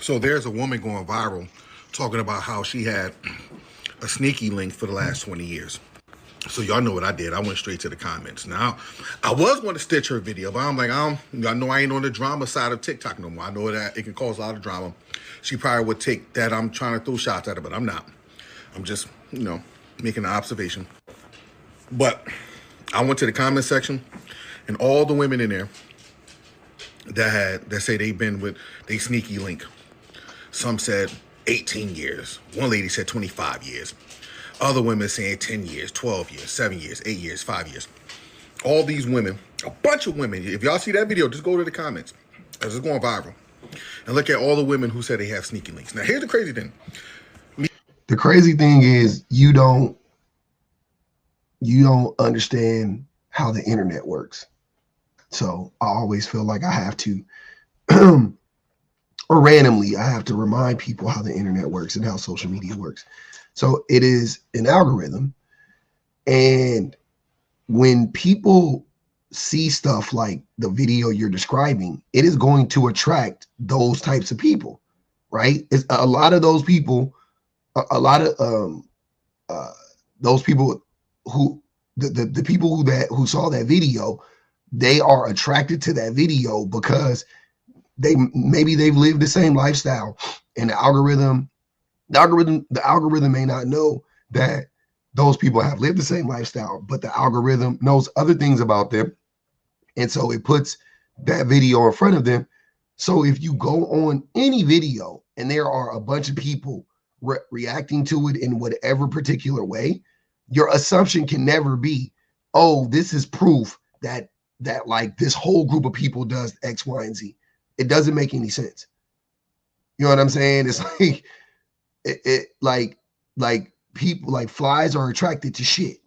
So there's a woman going viral talking about how she had a sneaky link for the last 20 years. So y'all know what I did. I went straight to the comments. Now, I was going to stitch her video, but I'm like, I know I ain't on the drama side of TikTok no more. I know that it can cause a lot of drama. She probably would take that I'm trying to throw shots at her, but I'm not. I'm just, making an observation. But I went to the comment section, and all the women in there that say they've been with they sneaky link. Some said 18 years. One lady said 25 years. Other women saying 10 years, 12 years, 7 years, 8 years, 5 years. All these women, a bunch of women. If y'all see that video, just go to the comments, because it's going viral, and look at all the women who said they have sneaky links. Now, here's the crazy thing. The crazy thing is you don't understand how the internet works. So I always feel like I have to, or randomly, I have to remind people how the internet works and how social media works. So it is an algorithm. And when people see stuff like the video you're describing, it is going to attract those types of people, right? It's a lot of those people, those people who, the people who saw that video, they are attracted to that video because they've lived the same lifestyle, and the algorithm may not know that those people have lived the same lifestyle, but the algorithm knows other things about them. And so it puts that video in front of them. So if you go on any video and there are a bunch of people reacting to it in whatever particular way, your assumption can never be, oh, this is proof that like this whole group of people does X, Y, and Z. It doesn't make any sense. You know what I'm saying? It's like like people, like flies are attracted to shit.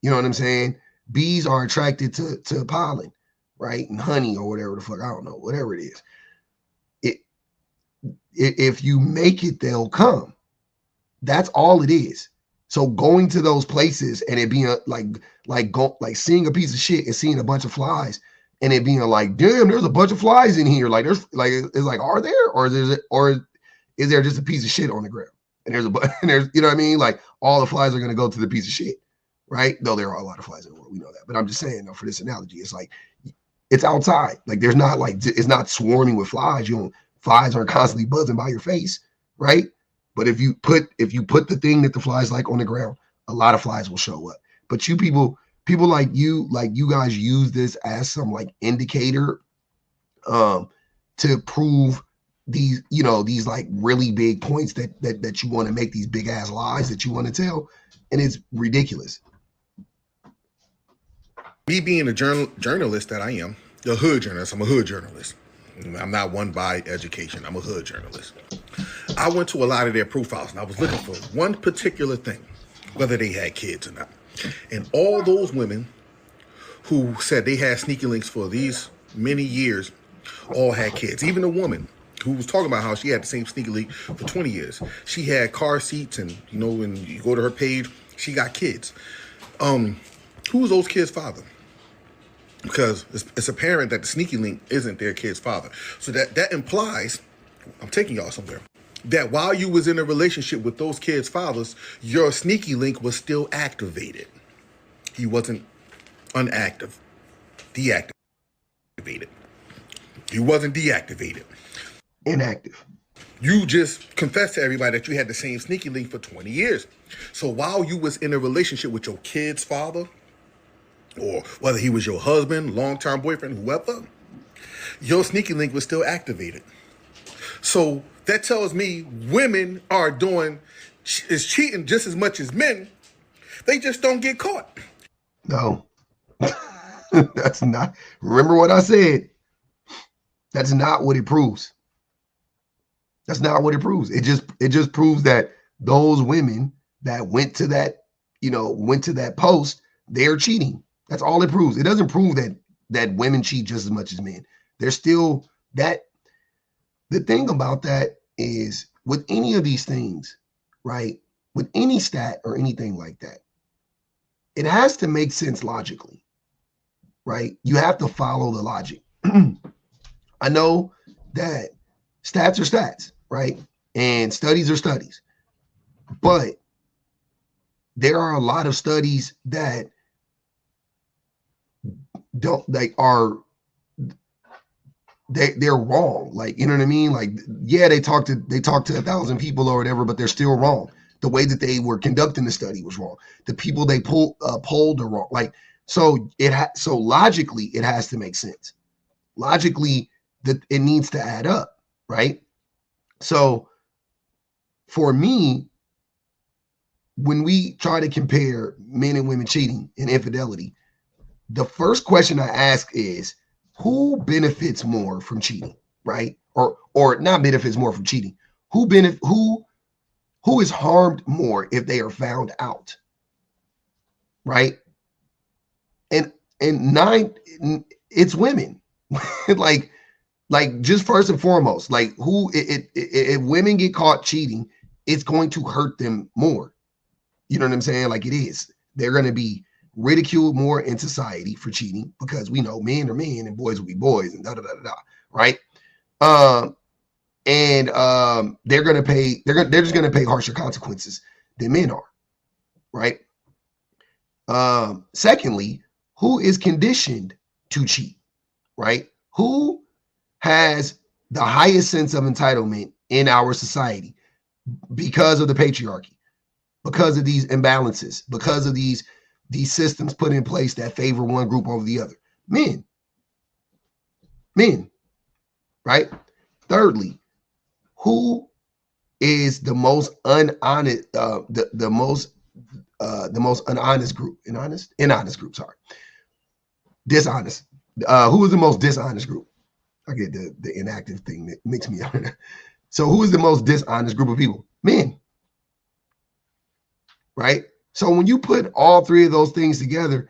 You know what I'm saying? Bees are attracted to pollen, right? And honey or whatever the fuck, I don't know, whatever it is. If you make it, they'll come. That's all it is. So going to those places and it being like seeing a piece of shit and seeing a bunch of flies and it being like, damn, there's a bunch of flies in here. Like there's like, it's like, are there, or is there just a piece of shit on the ground? And there's you know what I mean? Like all the flies are going to go to the piece of shit, right? Though there are a lot of flies in the world, we know that. But I'm just saying, though, for this analogy, it's like it's outside. Like there's not like it's not swarming with flies. Flies aren't constantly buzzing by your face, right? But if you put the thing that the flies like on the ground, a lot of flies will show up. But you people like you guys use this as some like indicator to prove these, these like really big points that you want to make, these big ass lies that you want to tell, and it's ridiculous. Me being a journalist that I am, the hood journalist, I'm a hood journalist. I'm not one by education. I'm a hood journalist. I went to a lot of their profiles and I was looking for one particular thing, whether they had kids or not. And all those women who said they had sneaky links for these many years all had kids. Even a woman who was talking about how she had the same sneaky link for 20 years. She had car seats, and when you go to her page, she got kids. Who's those kids' father? Because it's apparent that the sneaky link isn't their kid's father. So that implies, I'm taking y'all somewhere, that while you was in a relationship with those kids' fathers, your sneaky link was still activated. He wasn't deactivated. He wasn't deactivated. Inactive. You just confessed to everybody that you had the same sneaky link for 20 years. So while you was in a relationship with your kid's father, or whether he was your husband, long-term boyfriend, whoever, your sneaky link was still activated. So that tells me women is cheating just as much as men. They just don't get caught. No, that's not. Remember what I said. That's not what it proves. That's not what it proves. It just proves that those women that went to that post, they're cheating. That's all it proves. It doesn't prove that women cheat just as much as men. There's still that. The thing about that is with any of these things, right? With any stat or anything like that, it has to make sense logically, right? You have to follow the logic. I know that stats are stats. right? And studies are studies. But there are a lot of studies that don't, like, are, they're wrong. Like, you know what I mean? Like, yeah, they talked to 1,000 people or whatever, but they're still wrong. The way that they were conducting the study was wrong. The people they polled are wrong. Like, so so logically it has to make sense. Logically, that it needs to add up, right? So for me, when we try to compare men and women cheating and infidelity, the first question I ask is, who benefits more from cheating, right? Or not benefits more from cheating. Who is harmed more if they are found out, right? And nine, it's women. like just first and foremost, like, who if women get caught cheating, it's going to hurt them more. You know what I'm saying? Like, it is. They're going to be ridiculed more in society for cheating, because we know men are men and boys will be boys and da da da da, right? They're going to pay. They're just going to pay harsher consequences than men are, right? Secondly, who is conditioned to cheat, right? Who has the highest sense of entitlement in our society because of the patriarchy, because of these imbalances, because of these systems put in place that favor one group over the other? Men, right? Thirdly, who is the most unhonest, the most unhonest group, inhonest group, sorry, dishonest. Who is the most dishonest group? I get the inactive thing that makes me. So who is the most dishonest group of people? Men, right? So when you put all three of those things together,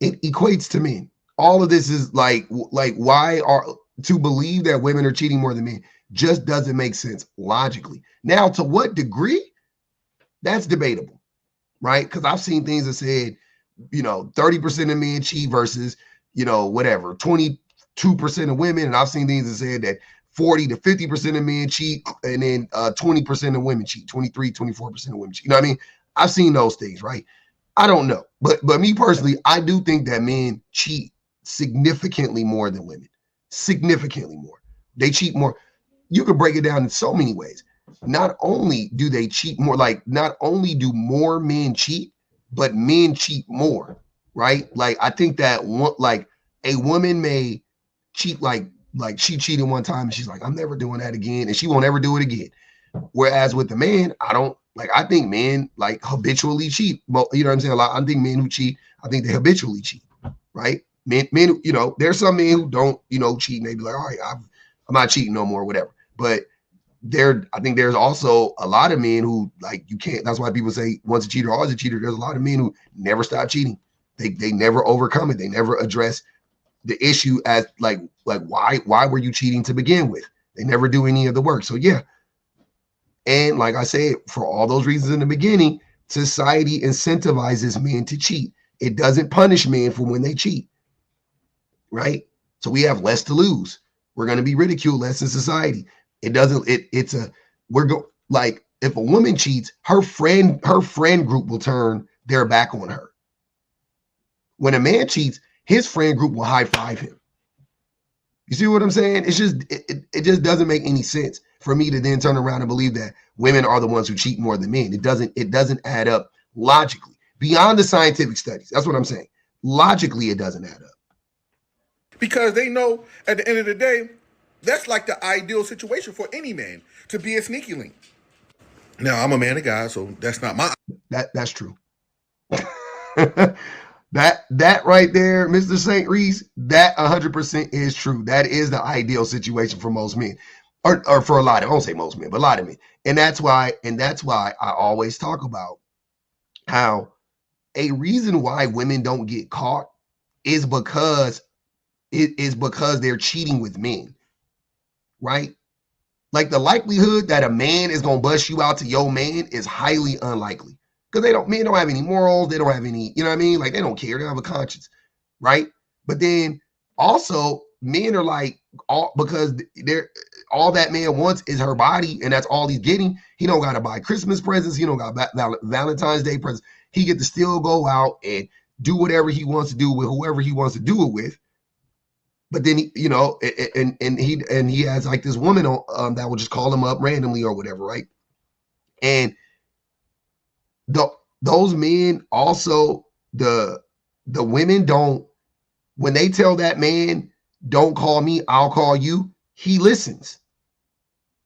it equates to men. All of this is like why are to believe that women are cheating more than men just doesn't make sense logically. Now, to what degree? That's debatable, right? Because I've seen things that said, 30% of men cheat versus, whatever, 22% of women. And I've seen things that said that 40 to 50% of men cheat, and then 20% of women cheat, 23, 24% of women cheat. You know what I mean? I've seen those things, right? I don't know. But me personally, I do think that men cheat significantly more than women. Significantly more. They cheat more. You could break it down in so many ways. Not only do they cheat more, like, not only do more men cheat, but men cheat more, right? Like, I think that a woman may cheat, like she cheated one time and she's like, I'm never doing that again, and she won't ever do it again. Whereas with the man, I think men like habitually cheat. Well, you know what I'm saying? I think men who cheat, I think they habitually cheat, right? Men, there's some men who don't, cheat, and they be like, all right, I'm not cheating no more, whatever. But I think there's also a lot of men who, like, you can't. That's why people say once a cheater, always a cheater. There's a lot of men who never stop cheating. They never overcome it. They never address the issue as like why were you cheating to begin with? They never do any of the work. So yeah. And like I said, for all those reasons in the beginning, society incentivizes men to cheat. It doesn't punish men for when they cheat, right? So we have less to lose. We're going to be ridiculed less in society. It doesn't, like, if a woman cheats, her friend group will turn their back on her. When a man cheats, his friend group will high five him. You see what I'm saying? It's just, it just doesn't make any sense for me to then turn around and believe that women are the ones who cheat more than men. It doesn't add up logically beyond the scientific studies. That's what I'm saying. Logically, it doesn't add up. Because they know at the end of the day, that's like the ideal situation for any man, to be a sneaky link. Now, I'm a man of God, so that's not my. That's true. That right there, Mr. St. Reese, that 100% is true. That is the ideal situation for most men, or for a lot of, I won't say most men, but a lot of men. And that's why I always talk about how a reason why women don't get caught is because they're cheating with men, right? Like, the likelihood that a man is gonna bust you out to your man is highly unlikely, because men don't have any morals, they don't have any, you know what I mean? Like, they don't care, they don't have a conscience, right? But then also men are like, because they're all that man wants is her body, and that's all he's getting. He don't got to buy Christmas presents. He don't got Valentine's Day presents. He get to still go out and do whatever he wants to do with whoever he wants to do it with. But then he, and he has like this woman that will just call him up randomly or whatever, right? And those men also, the women don't, when they tell that man, don't call me, I'll call you, he listens.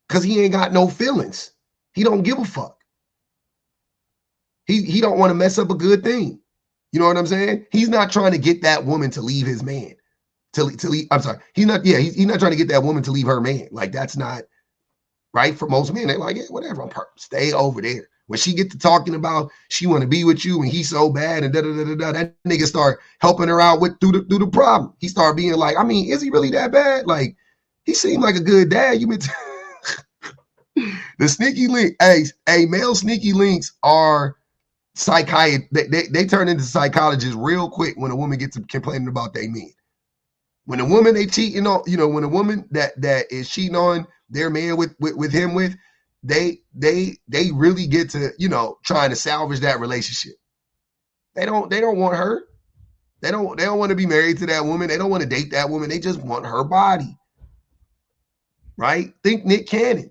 Because he ain't got no feelings. He don't give a fuck. He don't want to mess up a good thing. You know what I'm saying? He's not trying to get that woman to leave his man. To leave, I'm sorry. He's not trying to get that woman to leave her man. Like, that's not right for most men. They're like, yeah, whatever, stay over there. When she get to talking about she want to be with you and he's so bad and that nigga start helping her out through the problem. He start being like, I mean, is he really that bad? Like, he seemed like a good dad. You meant the sneaky link. Hey, male sneaky links are psychiatrists. They turn into psychologists real quick when a woman gets to complaining about their men. When a woman they cheating on, when a woman that is cheating on their man with they really get to, trying to salvage that relationship. They don't want her. They don't want to be married to that woman. They don't want to date that woman. They just want her body. Right? Think Nick Cannon.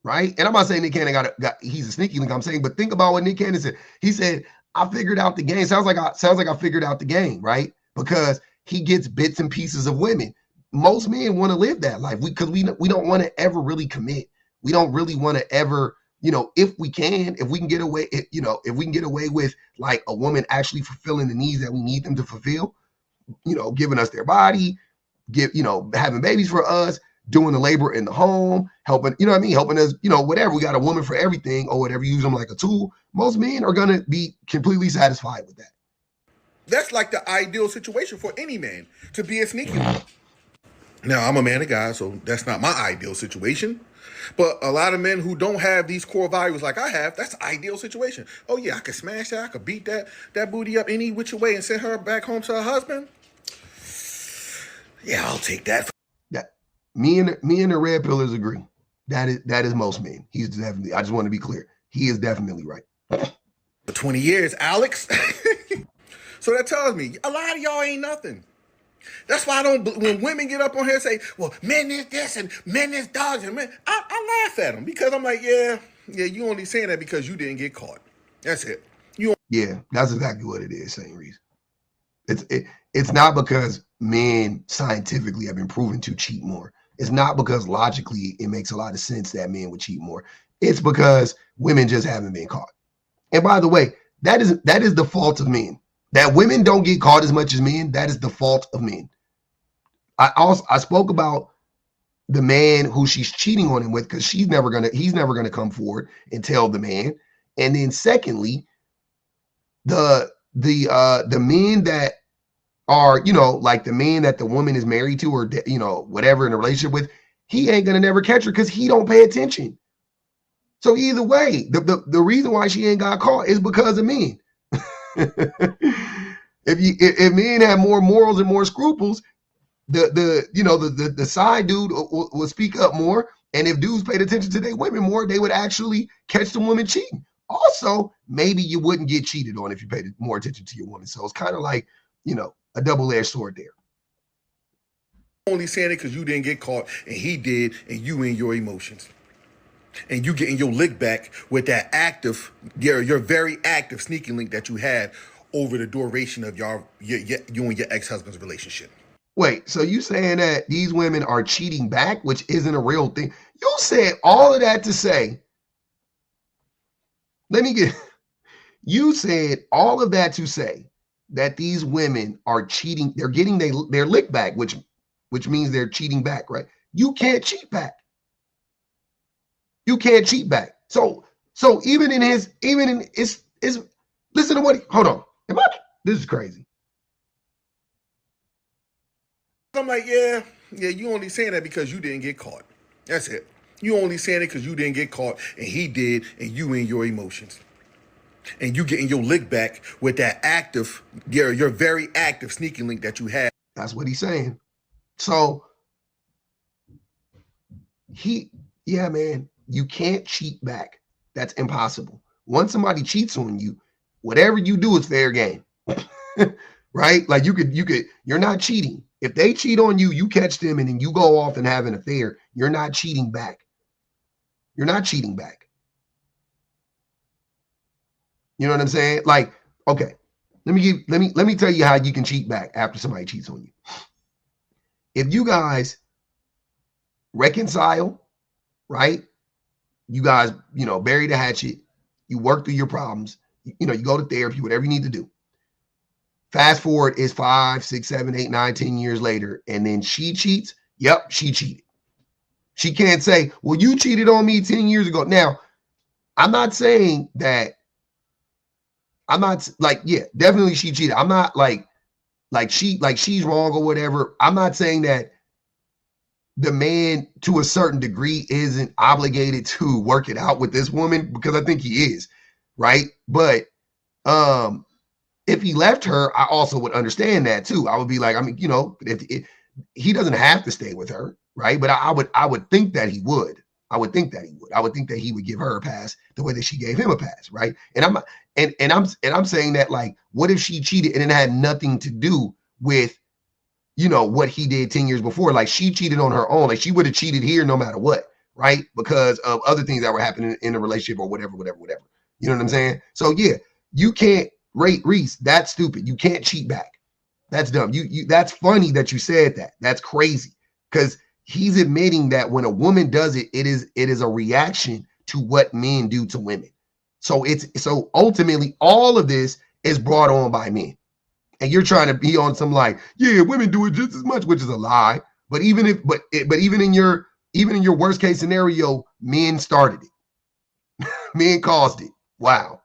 Right? And I'm not saying Nick Cannon he's a sneaky link, I'm saying, but think about what Nick Cannon said. He said, I figured out the game. Sounds like I figured out the game, right? Because he gets bits and pieces of women. Most men want to live that life because we don't want to ever really commit. We don't really want to ever, if we can get away, if we can get away with like a woman actually fulfilling the needs that we need them to fulfill, giving us their body, having babies for us, doing the labor in the home, helping, helping us, whatever. We got a woman for everything or whatever, use them like a tool. Most men are going to be completely satisfied with that. That's like the ideal situation for any man, to be a sneaky one. Now, I'm a man of God, so that's not my ideal situation. But a lot of men who don't have these core values like I have, that's the ideal situation. Oh yeah, I could smash that, I could beat that booty up any which way and send her back home to her husband. Yeah, I'll take that. Me and the red pillars agree. That is most men. He's definitely, I just want to be clear. He is definitely right. For 20 years, Alex. So that tells me a lot of y'all ain't nothing. That's why when women get up on here and say, well, men is this and men is dogs and men, I laugh at them because I'm like, yeah, you only saying that because you didn't get caught. That's it. Yeah, that's exactly what it is, same reason. It's not because men scientifically have been proven to cheat more. It's not because logically it makes a lot of sense that men would cheat more. It's because women just haven't been caught. And by the way, that is the fault of men. That women don't get caught as much as men, that is the fault of men. I spoke about the man who she's cheating on him with because he's never gonna come forward and tell the man. And then secondly, the men that are, like the man that the woman is married to or, whatever in a relationship with, he ain't gonna never catch her because he don't pay attention. So either way, the reason why she ain't got caught is because of men. if men have more morals and more scruples, the side dude will speak up more, and if dudes paid attention to their women more, they would actually catch the woman cheating. Also, maybe you wouldn't get cheated on if you paid more attention to your woman. So it's kind of like, a double-edged sword there. Only saying it because you didn't get caught and he did, and you in your emotions. And you getting your lick back with that active, your very active sneaky link that you had over the duration of you and your ex-husband's relationship. Wait, so you saying that these women are cheating back, which isn't a real thing? You said all of that to say, you said all of that to say that these women are cheating, they're getting their lick back, which means they're cheating back, right? You can't cheat back. You can't cheat back. So even in his listen to what hold on. This is crazy. I'm like, yeah, you only saying that because you didn't get caught. That's it. You only saying it because you didn't get caught and he did, and you in your emotions. And you getting your lick back with that active, your very active sneaky link that you had. That's what he's saying. So Yeah, man, you can't cheat back. That's impossible. Once somebody cheats on you, whatever you do is fair game. Right? Like you're not cheating. If they cheat on you, you catch them and then you go off and have an affair, you're not cheating back. You're not cheating back. You know what I'm saying? Like, okay, let me tell you how you can cheat back after somebody cheats on you. If you guys reconcile, right? You guys, bury the hatchet, you work through your problems, you go to therapy, whatever you need to do. Fast forward is 5, 6, 7, 8, 9, 10 years later, and then she cheats. Yep, she cheated. She can't say, well, you cheated on me 10 years ago. Now, I'm not saying that. I'm not like, yeah, definitely she cheated. I'm not like she's wrong or whatever. I'm not saying that the man to a certain degree isn't obligated to work it out with this woman, because I think he is, right? But if he left her, I also would understand that too. I would be like, I mean, if he doesn't have to stay with her, right? But I would think that he would. I would think that he would. I would think that he would give her a pass the way that she gave him a pass, right? And I'm saying that, like, what if she cheated and it had nothing to do with what he did 10 years before? Like, she cheated on her own. Like, she would have cheated here no matter what, right? Because of other things that were happening in the relationship or whatever. You know what I'm saying? So yeah, you can't rate Reese. That's stupid. You can't cheat back. That's dumb. You that's funny that you said that. That's crazy. Because he's admitting that when a woman does it, it is a reaction to what men do to women. So ultimately all of this is brought on by men. And you're trying to be on some like, yeah, women do it just as much, which is a lie. But even in your worst case scenario, men started it. Men caused it. Wow.